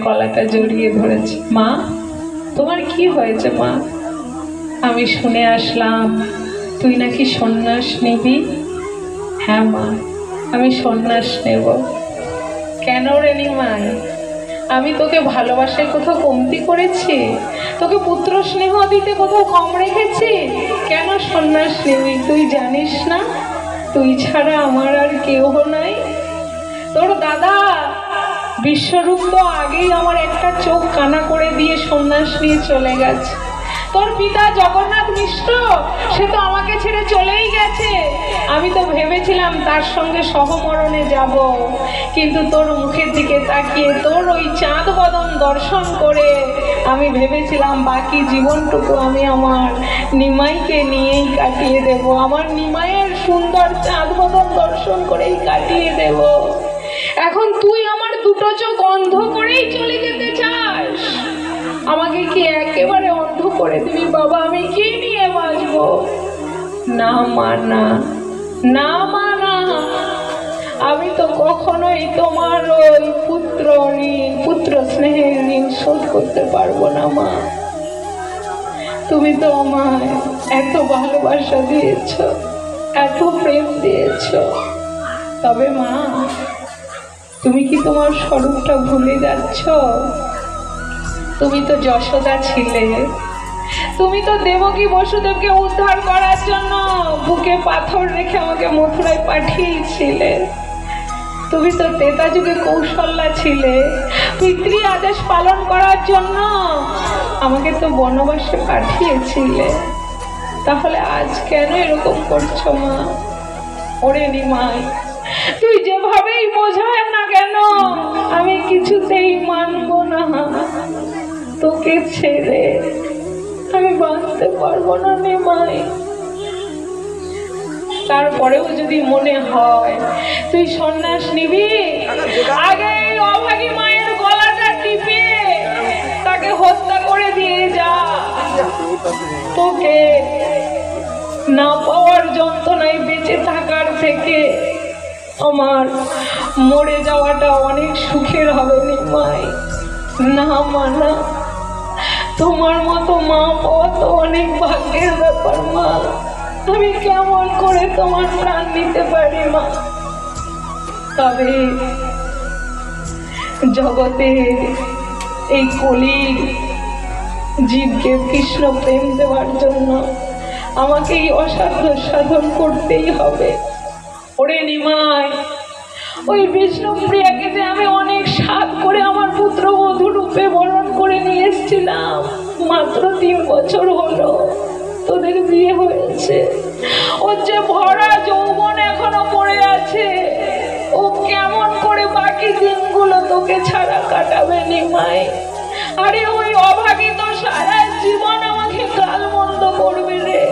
গলাটা জড়িয়ে ধরেছে। মা, তোমার কি হয়েছে মা? আমি শুনে আসলাম তুই নাকি সন্ন্যাস নিবি। হ্যাঁ মা, আমি সন্ন্যাস নেব। কেন রে নিমাই? আমি তোকে ভালোবাসায় কোথাও কমতি করেছি? তোকে পুত্র স্নেহ দিতে কোথাও কম রেখেছি? কেন সন্ন্যাস নিবি? তুই জানিস না তুই ছাড়া আমার আর কেউ নাই? তোর দাদা বিশ্বরূপ তো আগেই আমার একটা চোখ কানা করে দিয়ে সন্ন্যাস নিয়ে চলে গেছে। তোর পিতা জগন্নাথ মিশ্র, সে তো আমাকে ছেড়ে চলেই গেছে। আমি তো ভেবেছিলাম তার সঙ্গে সহমরণে যাব, কিন্তু তোর মুখের দিকে তাকিয়ে তোর ওই চাঁদ বদন দর্শন করে আমি ভেবেছিলাম বাকি জীবনটুকু আমি আমার নিমাইকে নিয়েই কাটিয়ে দেব, আমার নিমাইয়ের সুন্দর চাঁদ বদন দর্শন করেই কাটিয়ে দেব। এখন তুই আমার দুটো চোখ অন্ধ করেই চলে যেতে চাস? আমাকে কি একেবারে অন্ধ করে দিবি বাবা? আমি কি নিয়ে বাঁচবো? না মা, না না মা, না। আমি তো কখনোই তোমার ওই পুত্র ঋণ, পুত্র স্নেহের ঋণ শোধ করতে পারবো না মা। তুমি তো আমায় এত ভালোবাসা দিয়েছ, এত প্রেম দিয়েছ, তবে মা তুমি কি তোমার স্বরূপটা ভুলে যাচ্ছ? তুমি তো যশোদা ছিলে, তুমি তো দেবকী বসুদেবকে উদ্ধার করার জন্য বুকে পাথর রেখে আমাকে মথুরায় পাঠিয়েছিলে। তুমি তো ত্রেতা যুগে কৌশল্যা ছিলে, পিতৃ আদেশ পালন করার জন্য আমাকে তো বনবাসে পাঠিয়েছিলে। তাহলে আজ কেন এরকম করছো মা? ওরে নিমাই, তুই যেভাবেই বোঝায় না কেন আমি কিছুতেই মানবো না। তোকে ছেড়ে আমি বাঁচতে পারবো না নিমাই। তারপরেও যদি মনে হয় তুই সন্ন্যাস নিবি, আগে অভাগী মায়ের গলাটা টিপে তাকে হত্যা করে দিয়ে যা। তোকে না পাওয়ার যন্ত্রণায় বেঁচে থাকার থেকে আমার মরে যাওয়াটা অনেক সুখের হবে নিমাই। না মা, না। তোমার মতো মা পাওয়া তো অনেক ভাগ্যের ব্যাপার মা। আমি কেমন করে তোমার প্রাণ নিতে পারি মা? তবে জগতে এই কলির জীবকে কৃষ্ণ প্রেম দেওয়ার জন্য আমাকে এই অসাধ্য সাধন করতেই হবে। ওরে নিমাই, ওই বিষ্ণুপ্রিয়াকে যে আমি অনেক সাধ করে আমার পুত্রবধূ রূপে বরণ করে নিয়ে এসেছিলাম, মাত্র 3 বছর হলো তোদের বিয়ে হয়েছে। ওর যে ভরা যৌবন এখনো পড়ে আছে, ও কেমন করে বাকি দিনগুলো তোকে ছাড়া কাটাবে নিমাই? আরে ওই অভাগী তো সারা জীবন আমাকে গালমন্দ করবে রে।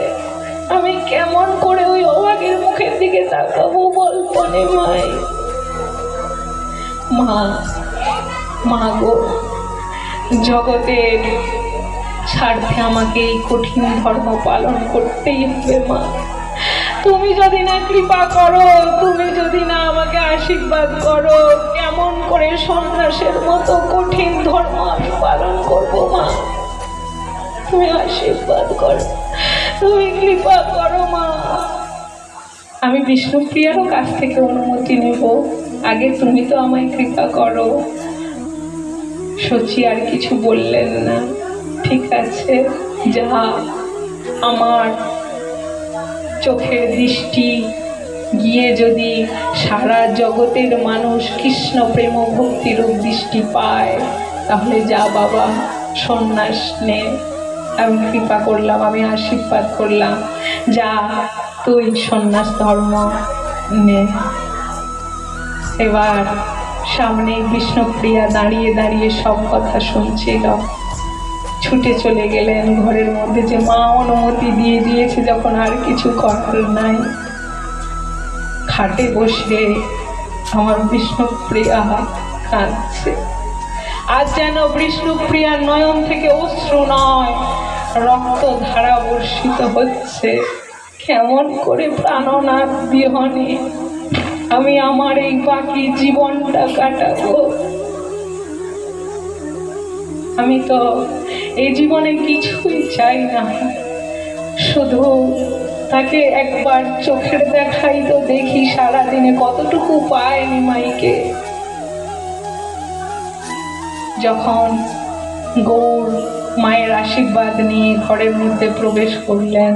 আমি কেমন করে ওই অভাগীর মুখের দিকে তাকাবো বলতো নিমাই? মা, মা গো, জগতের স্বার্থে আমাকে এই কঠিন ধর্ম পালন করতেই হবে মা। তুমি যদি না কৃপা করো, তুমি যদি না আমাকে আশীর্বাদ করো, কেমন করে সন্ন্যাসের মতো কঠিন ধর্ম আমি পালন করবো মা? তুমি আশীর্বাদ করো, তুমি কৃপা করো মা। আমি বিষ্ণুপ্রিয়ারও কাছ থেকে অনুমতি নেব, আগে তুমি তো আমায় কৃপা করো। সচি আর কিছু বললেন না। ঠিক আছে, যা। আমার চোখের দৃষ্টি গিয়ে যদি সারা জগতের মানুষ কৃষ্ণ প্রেম ভক্তিরূপ দৃষ্টি পায়, তাহলে যা বাবা, সন্ন্যাস নে। আমি কৃপা করলাম, আমি আশীর্বাদ করলাম, যা তুই সন্ন্যাস ধর্ম নে। এবার সামনে বিষ্ণুপ্রিয়া দাঁড়িয়ে দাঁড়িয়ে সব কথা শুনছিল। ছুটে চলে গেলেন ঘরের মধ্যে, যে মা অনুমতি দিয়ে দিয়েছে যখন আর কিছু করার নাই। খাটে বসে আমার বিষ্ণুপ্রিয়া কাঁদছে। আজ যেন বিষ্ণুপ্রিয়ার নয়ন থেকে অশ্রু নয়, রক্ত ধারা বর্ষিত হচ্ছে। কেমন করে প্রাণনাথ বিহনে আমি আমার এই বাকি জীবনটা কাটাবো? আমি তো এই জীবনে কিছুই চাই না, শুধু তাকে একবার চোখের দেখাই তো দেখি সারাদিনে কতটুকু পায় নিমাইকে। যখন গৌর মায়ের আশীর্বাদ নিয়ে ঘরের মধ্যে প্রবেশ করলেন,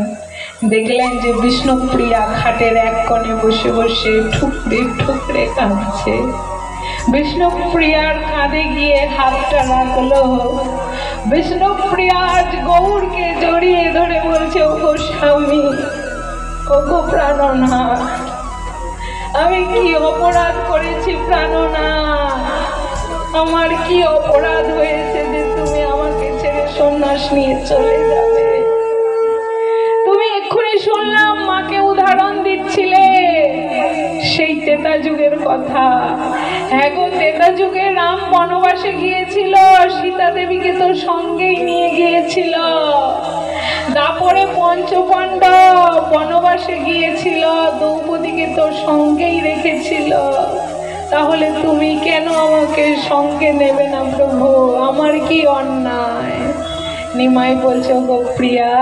দেখলেন যে বিষ্ণুপ্রিয়া খাটের এক কোণে বসে বসে ঠুকরে ঠুকরে কাঁদছে। বিষ্ণুপ্রিয়ার কাঁধে গিয়ে হাতটা রাখলো। বিষ্ণুপ্রিয়া আজ গৌরকে জড়িয়ে ধরে বলছে, ওগো স্বামী, ওগো প্রাণনাথ, আমি কি অপরাধ করেছি প্রাণনাথ? আমার কি অপরাধ হয়েছে যে তুমি আমাকে ছেড়ে সন্ন্যাস নিয়ে চলে যাবে? তুমি এক্ষুনি শুনলাম মাকে উদাহরণ দিচ্ছিলে সেই ত্রেতা যুগের কথা। হ্যাঁ গো, ত্রেতা যুগে রাম বনবাসে গিয়েছিল, সীতা দেবীকে তো সঙ্গেই নিয়ে গিয়েছিল। তারপরে পঞ্চপাণ্ডব বনবাসে গিয়েছিল, দ্রৌপদীকে তো সঙ্গেই রেখেছিল। তাহলে তুমি কেন আমাকে সঙ্গে নেবে না প্রভু? আমার কি অন্যায়? নিমাই বলছো, গো প্রিয়া,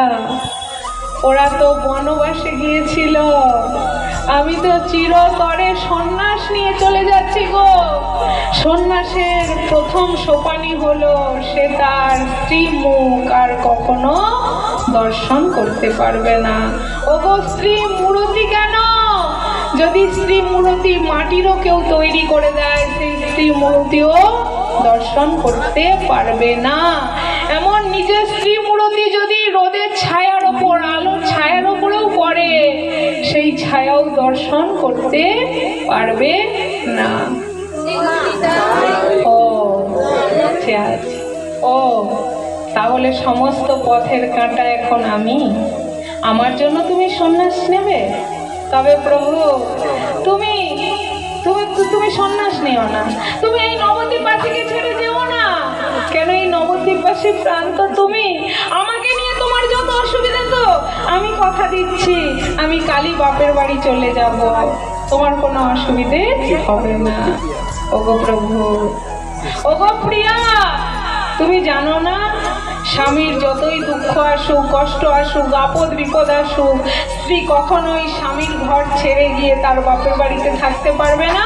ওরা তো বনবাসে গিয়েছিল, আমি তো চিরতরে সন্ন্যাস নিয়ে চলে যাচ্ছি গো। সন্ন্যাসের প্রথম সোপানি হলো সে তার স্ত্রী মুখ আর কখনো দর্শন করতে পারবে না। ওগো স্ত্রী মূর্তি কেন? যদি স্ত্রী মূর্তি মাটিরও কেউ তৈরি করে দেয়, সেই স্ত্রী মূর্তিও দর্শন করতে পারবে না। এমন নিজের স্ত্রী মূর্তি যদি রোদের ছায়ার ওপর, আলোর ছায়ার ওপরেও পড়ে, সেই ছায়াও দর্শন করতে পারবে না। ও আচ্ছা, ও তাহলে সমস্ত পথের কাঁটা এখন আমি, আমার জন্য তুমি সন্ন্যাস নেবে? তবে প্রভু, তুমি তুমি তুমি সন্ন্যাস নিও না, তুমি এই নবদ্বীপবাসীকে ছেড়ে যেও না। কেন? এই নবদ্বীপবাসী প্রান্ত তুমি, আমাকে নিয়ে তোমার যত অসুবিধা, তো আমি কথা দিচ্ছি আমি কালই বাপের বাড়ি চলে যাব, তোমার কোনো অসুবিধে হবে না। ওগো প্রভু, ওগো প্রিয়া, তুমি জানো না, স্বামীর যতই দুঃখ আসুক, কষ্ট আসুক, আপদ বিপদ আসুক, স্ত্রী কখনোই স্বামীর ঘর ছেড়ে গিয়ে তার বাপের বাড়িতে থাকতে পারবে না।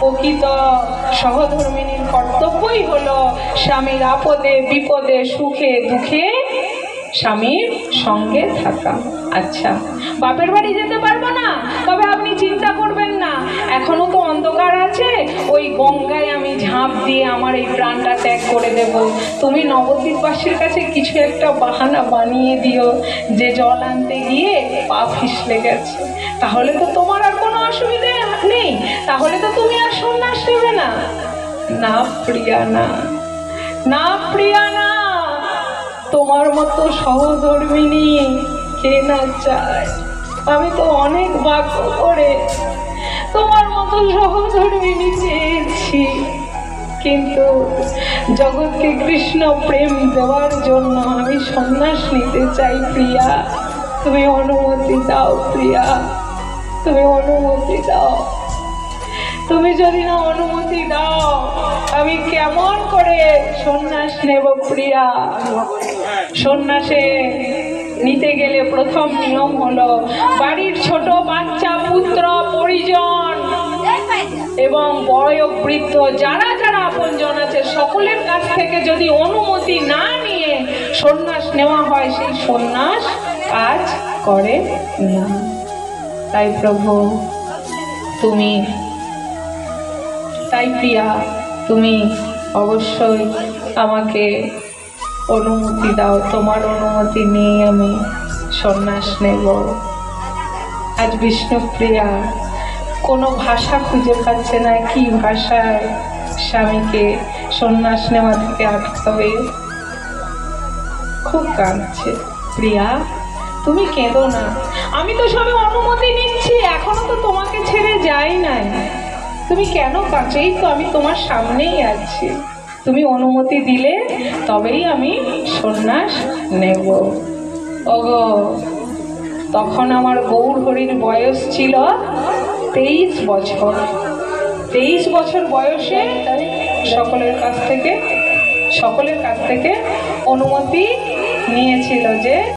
প্রকৃত সহধর্মিনীর কর্তব্যই হলো স্বামীর আপদে বিপদে সুখে দুঃখে স্বামীর সঙ্গে থাকা। আচ্ছা, বাপের বাড়ি যেতে পারবো না, তবে আপনি চিন্তা করবেন না, এখনো তো অন্ধকার আছে, ওই গঙ্গায় আমি ঝাঁপ দিয়ে আমার এই প্রাণটা ত্যাগ করে দেব। তুমি নবদ্বীপবাসীর কাছে কিছু একটা বাহানা বানিয়ে দিও যে জল আনতে গিয়ে পা ফিসলে গেছে, তাহলে তো তোমার আর কোনো অসুবিধে নেই, তাহলে তো তুমি আর সন্ন্যাস নেবে না। না প্রিয়া, না, না প্রিয়া, না, তোমার মতো সহধর্মিনী কে না চায়? আমি তো অনেক ভাগ্য করে তোমার মতো সহধর্মিনী চেয়েছি, কিন্তু জগৎকে কৃষ্ণ প্রেম দেওয়ার জন্য আমি সন্ন্যাস নিতে চাই। প্রিয়া, তুমি অনুমতি দাও। প্রিয়া, তুমি অনুমতি দাও। তুমি যদি না অনুমতি দাও, আমি কেমন করে সন্ন্যাস নেব? প্রিয়া, সন্ন্যাসে নিতে গেলে প্রথম নিয়ম হলো বাড়ির ছোট বাচ্চা, পুত্র পরিজন এবং বয়োবৃদ্ধ যারা যারা আপনজন আছে সকলের কাছ থেকে যদি অনুমতি না নিয়ে সন্ন্যাস নেওয়া হয়, সেই সন্ন্যাস কাজ করে না। তাই প্রভু, তুমি, তাই প্রিয়া, তুমি অবশ্যই আমাকে অনুমতি দাও, তোমার অনুমতি নিয়ে আমি সন্ন্যাস নেব। আজ বিষ্ণুপ্রিয়া কোনো ভাষা খুঁজে পাচ্ছে না, কি ভাষায় স্বামীকে সন্ন্যাস নেওয়া থেকে আটকাবে। খুব কাঁদছে। প্রিয়া, তুমি কেঁদো না, আমি তো সবে অনুমতি নিচ্ছি, এখনো তো তোমাকে ছেড়ে যাই নাই, তুমি কেন কাঁদছো? এই তো আমি তোমার সামনেই আছি, তুমি অনুমতি দিলে তবেই আমি সন্ন্যাস নেব। ওগো, তখন আমার গৌর হরির বয়স ছিল 23 বছর। 23 বছর বয়সে সকলের কাছ থেকে সকলের কাছ থেকে অনুমতি নিয়েছিল যে